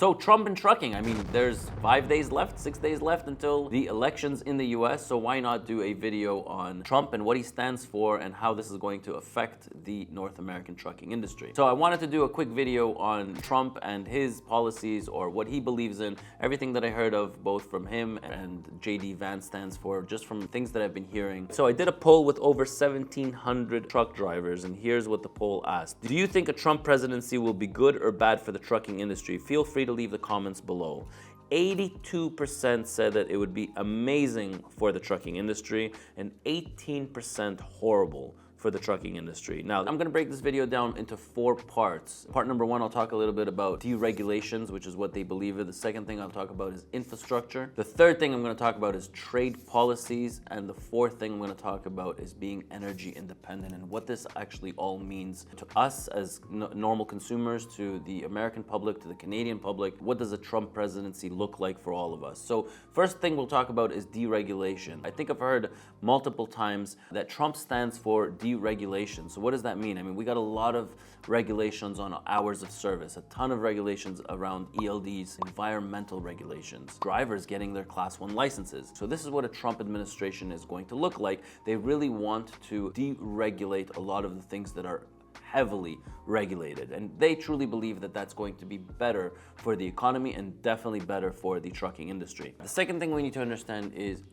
So Trump and trucking, I mean, there's 5 days left, 6 days left until the elections in the US, so why not do a video on Trump and what he stands for and how this is going to affect the North American trucking industry. So I wanted to do a quick video on Trump and his policies or what he believes in, everything that I heard of both from him and JD Vance stands for, just from things that I've been hearing. So I did a poll with over 1,700 truck drivers, and here's what the poll asked. Do you think a Trump presidency will be good or bad for the trucking industry? Feel free to leave the comments below. 82% said that it would be amazing for the trucking industry and 18% horrible for the trucking industry. Now, I'm gonna break this video down into 4 parts. Part number 1, I'll talk a little bit about deregulations, which is what they believe in. The second thing I'll talk about is infrastructure. The third thing I'm gonna talk about is trade policies. And the fourth thing I'm gonna talk about is being energy independent and what this actually all means to us as normal consumers, to the American public, to the Canadian public. What does a Trump presidency look like for all of us? So first thing we'll talk about is deregulation. I think I've heard multiple times that Trump stands for deregulation. So what does that mean? I mean, we got a lot of regulations on hours of service, a ton of regulations around ELDs, environmental regulations, drivers getting their Class 1 licenses. So this is what a Trump administration is going to look like. They really want to deregulate a lot of the things that are heavily regulated, and they truly believe that that's going to be better for the economy and definitely better for the trucking industry. The second thing we need to understand is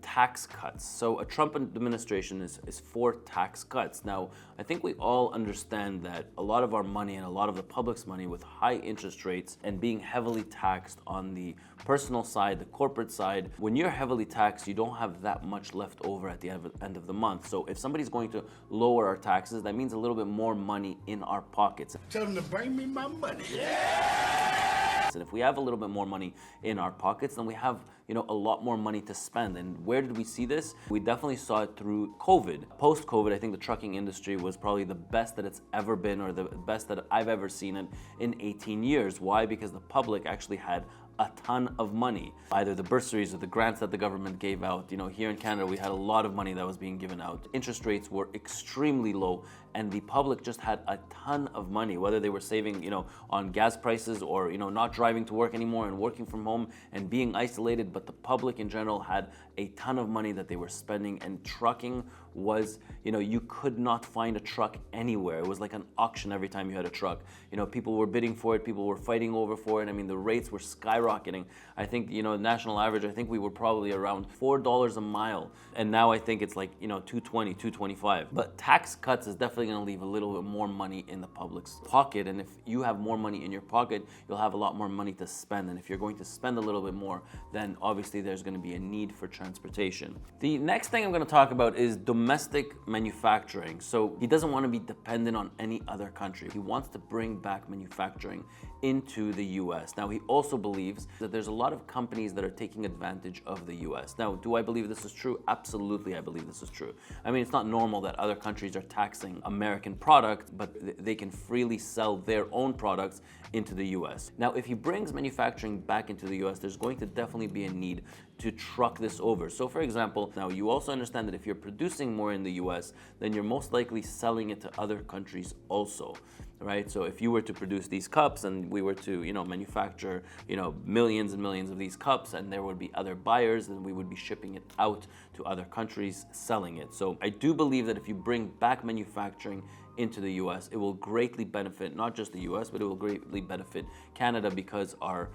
tax cuts. So a Trump administration is for tax cuts. Now, I think we all understand that a lot of our money and a lot of the public's money with high interest rates and being heavily taxed on the personal side, the corporate side, when you're heavily taxed, you don't have that much left over at the end of the month. So if somebody's going to lower our taxes, that means a little bit more money in our pockets. Tell them to bring me my money. And if we have a little bit more money in our pockets, then we have, a lot more money to spend. And where did we see this? We definitely saw it through COVID. Post-COVID, I think the trucking industry was probably the best that it's ever been, or the best that I've ever seen it in 18 years. Why? Because the public actually had a ton of money, either the bursaries or the grants that the government gave out. Here in Canada, we had a lot of money that was being given out. Interest rates were extremely low, and the public just had a ton of money, whether they were saving, on gas prices or, not driving to work anymore and working from home and being isolated. But the public in general had a ton of money that they were spending, and trucking was, you could not find a truck anywhere. It was like an auction every time you had a truck. People were bidding for it, people were fighting over for it. I mean, the rates were skyrocketing. I think, national average, I think we were probably around $4 a mile. And now I think it's like, $2.20, $2.25. But tax cuts is definitely gonna leave a little bit more money in the public's pocket. And if you have more money in your pocket, you'll have a lot more money to spend. And if you're going to spend a little bit more, then obviously there's gonna be a need for transportation. The next thing I'm gonna talk about is domestic manufacturing. So he doesn't want to be dependent on any other country. He wants to bring back manufacturing into the US. Now, he also believes that there's a lot of companies that are taking advantage of the US. Now, do I believe this is true? Absolutely, I believe this is true. I mean, it's not normal that other countries are taxing American products, but they can freely sell their own products into the US. Now, if he brings manufacturing back into the US, there's going to definitely be a need to truck this over. So for example, now you also understand that if you're producing more in the US, then you're most likely selling it to other countries also, right? So if you were to produce these cups and we were to, manufacture, millions and millions of these cups, and there would be other buyers, then we would be shipping it out to other countries, selling it. So I do believe that if you bring back manufacturing into the US, it will greatly benefit not just the US, but it will greatly benefit Canada because our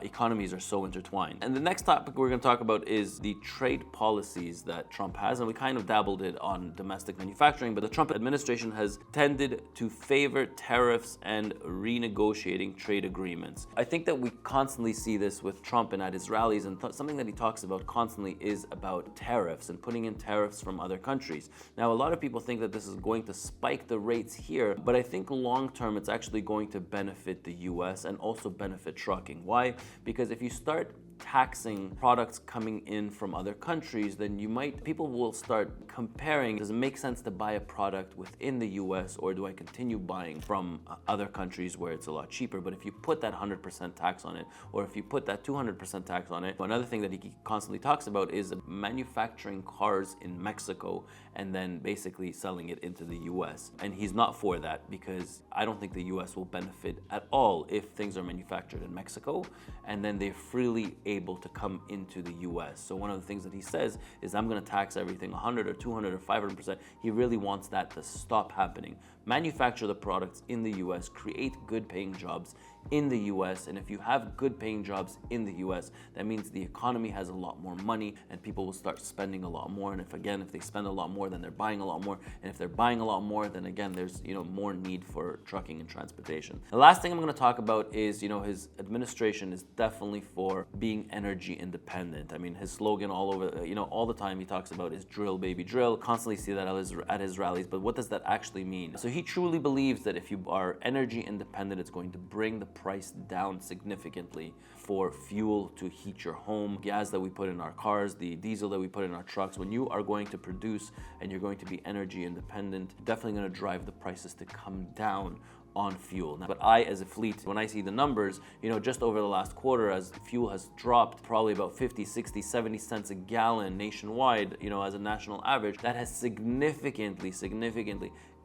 economies are so intertwined. And the next topic we're going to talk about is the trade policies that Trump has, and we kind of dabbled it on domestic manufacturing, but the Trump administration has tended to favor tariffs and renegotiating trade agreements. I think that we constantly see this with Trump and at his rallies, and something that he talks about constantly is about tariffs and putting in tariffs from other countries. Now, a lot of people think that this is going to spike the rates here, but I think long term it's actually going to benefit the US and also benefit trucking. Why? Because if you start taxing products coming in from other countries, then people will start comparing, does it make sense to buy a product within the US, or do I continue buying from other countries where it's a lot cheaper? But if you put that 100% tax on it, or if you put that 200% tax on it, another thing that he constantly talks about is manufacturing cars in Mexico and then basically selling it into the US. And he's not for that, because I don't think the US will benefit at all if things are manufactured in Mexico and then they're freely able to come into the US. So one of the things that he says is, I'm going to tax everything 100 or 200 or 500%. He really wants that to stop happening. Manufacture the products in the US, create good paying jobs in the US, and if you have good paying jobs in the US, that means the economy has a lot more money and people will start spending a lot more. And if they spend a lot more, then they're buying a lot more. And if they're buying a lot more, then again, there's more need for trucking and transportation. The last thing I'm going to talk about is his administration is definitely for being energy independent. I mean, his slogan all over, all the time he talks about is drill, baby, drill. Constantly see that at his rallies, but what does that actually mean? So he truly believes that if you are energy independent, it's going to bring the price down significantly for fuel to heat your home, gas that we put in our cars, the diesel that we put in our trucks. When you are going to produce and you're going to be energy independent, definitely going to drive the prices to come down on fuel. But I, as a fleet, when I see the numbers, just over the last quarter, as fuel has dropped probably about 50, 60, 70 cents a gallon nationwide, as a national average, that has significantly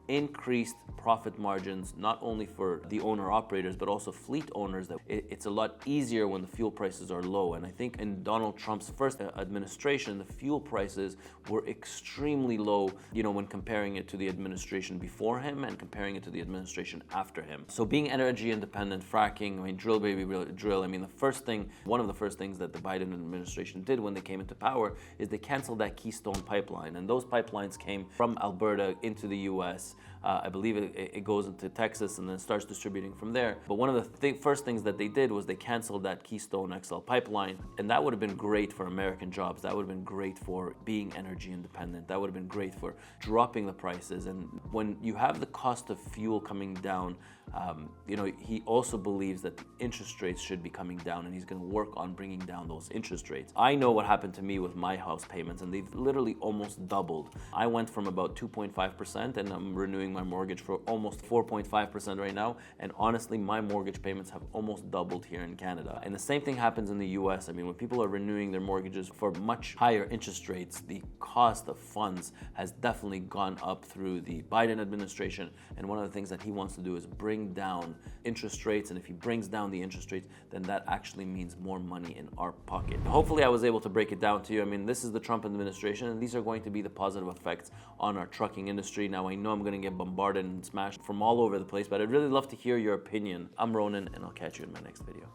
increased profit margins, not only for the owner operators, but also fleet owners. That it's a lot easier when the fuel prices are low. And I think in Donald Trump's first administration, the fuel prices were extremely low, when comparing it to the administration before him and comparing it to the administration after him. So being energy independent, fracking, drill, baby, drill. One of the first things that the Biden administration did when they came into power is they canceled that Keystone pipeline. And those pipelines came from Alberta into the US. I believe it goes into Texas and then starts distributing from there. But one of the first things that they did was they canceled that Keystone XL pipeline. And that would have been great for American jobs. That would have been great for being energy independent. That would have been great for dropping the prices. And when you have the cost of fuel coming down, he also believes that the interest rates should be coming down, and he's going to work on bringing down those interest rates. I know what happened to me with my house payments, and they've literally almost doubled. I went from about 2.5%, and I'm renewing my mortgage for almost 4.5% right now. And honestly, my mortgage payments have almost doubled here in Canada. And the same thing happens in the US. I mean, when people are renewing their mortgages for much higher interest rates, the cost of funds has definitely gone up through the Biden administration. And one of the things that he wants to do is bring down interest rates. And if he brings down the interest rates, then that actually means more money in our pocket. Hopefully I was able to break it down to you. I mean, this is the Trump administration, and these are going to be the positive effects on our trucking industry. Now, I know I'm going to get bombarded and smashed from all over the place, but I'd really love to hear your opinion. I'm Ronen, and I'll catch you in my next video.